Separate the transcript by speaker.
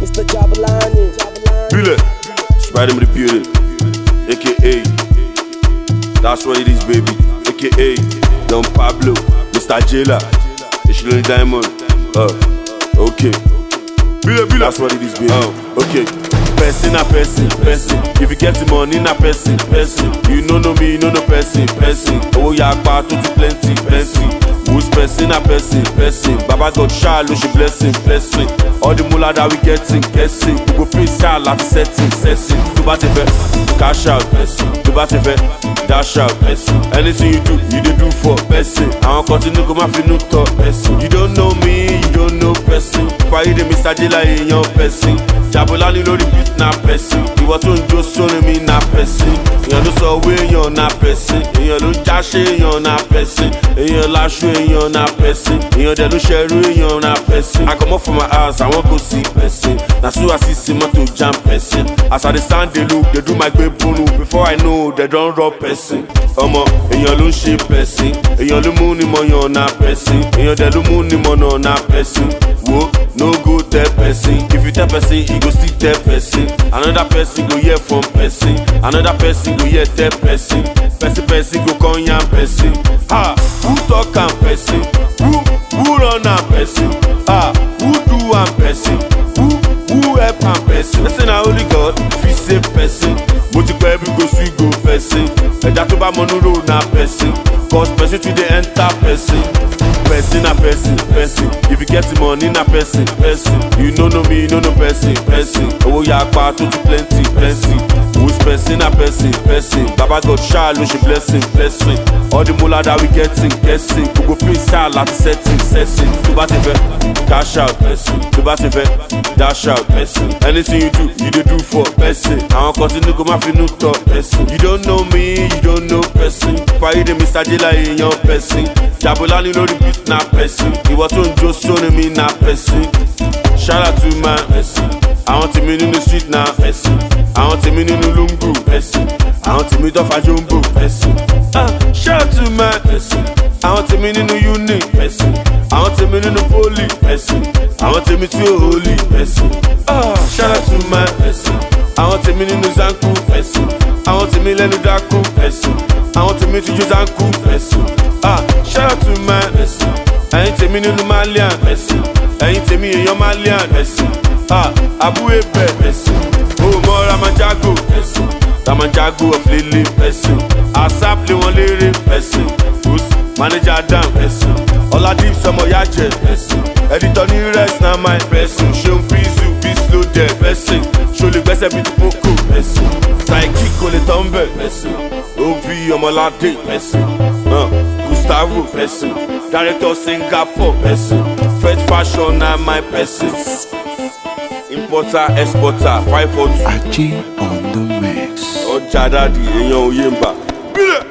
Speaker 1: Mr. Jabulani.
Speaker 2: Bile, Spider with the beauty, aka, that's what it is, baby, aka, Don Pablo, Mr. Jailer, Ishiloni Diamond, okay. Bile, that's what it is, baby, okay. Person na person. If you get the money na person. You know me, you know no person. Oh yeah, part to plenty. Who's person na person. Baba God shall she blessing. All the moolah that we getting. We go pay shall at setting. To bat cash out. To bat dash out. Anything you do for person. I want continue go my finu talk person. You don't know me, you don't know person. Why you the Mr. Jailer in your person? Jabulani lórí beat na person. Ìwọ tó ń jó sórí mi na person. Èèyàn ló sọ owó èèyàn na person. Èèyàn ló ń jáṣe èèyàn na person. Èèyàn láṣọ èèyàn na person. Èèyàn dẹ̀ ló ṣẹrú èèyàn na person. I comot from my house, àwọn kò sí person. Na so I see see motor jam person. As I dey stand dey look, dey do my gbe bunu. Before I know, they don rob person. Ọmọ èèyàn ló ń ṣe person. Èèyàn ló mú ni mọ̀yàn na person. Èèyàn dẹ̀ ló mú ni mọ̀nà na person. Wo no go tell person. If you tell person, he go still tell person. Another person go hear from person. Another person go hear tell person. Person go come yarn person. Who talk am person? Who run am person? Who do am person? Who help am person? Person na only God fit save person. Mo ti pẹ́ bí go sweet go person. Ẹja tó bá mọ núró na person. Cause person too dey enter person. Person na person. If you get the money na person. You know me, you know no person. Owó yà pa tó ti plenty. Who's person na person. Baba God shall she blessing. All the moolah that we getting. We go pay shall at setting. Tó bá ti fẹ́ cash out. Tó bá ti fẹ́ dash out. Anything you do for person. Àwọn continue go ma finu talk person. You don't know me, you don't know person. Why the Mr. Jailer in your person? Jabulani lórí beat na person. Ìwọ tó ń jó sórí mi na person. Shout out to my person. Àwọn tèmi nínú street na person. Àwọn tèmi nínú lungu person. Àwọn tèmi tó fa jumbo person. Shout out to my person. Àwọn tèmi nínú uni person. Àwọn tèmi nínú poli person. Àwọn tèmi tí ó holy person. Shout out to my person. Àwọn tèmi nínú zanku person. Àwọn tèmi lẹ́nu dákú person. Àwọn tèmi tí jó zanku person. Shout out to my person. Ẹ̀yin tèmi nínú malian person. Ẹ̀yin tèmi èèyàn malian person. Abu Ebe person. Mọ Ramajago person. Ramajago of Lele person. Asaple wọn lérè person. Manager Adam person. Ọládìp sọmọ yájẹ person. Editor ní rest na my person. Ṣeun Fizu bí slow dead person. Ṣolè gbẹ́sẹ̀ bí ti Poco person. Saiki kò lè tán bẹ̀ person. Ovi Ọmọládé person. Gustavo person. Director Singapore person. Fed fashion na my person. Importer, exporter, 542.
Speaker 3: Aji on the mix.
Speaker 2: Ọjà dádì èèyàn òye ń bà. Bílẹ̀.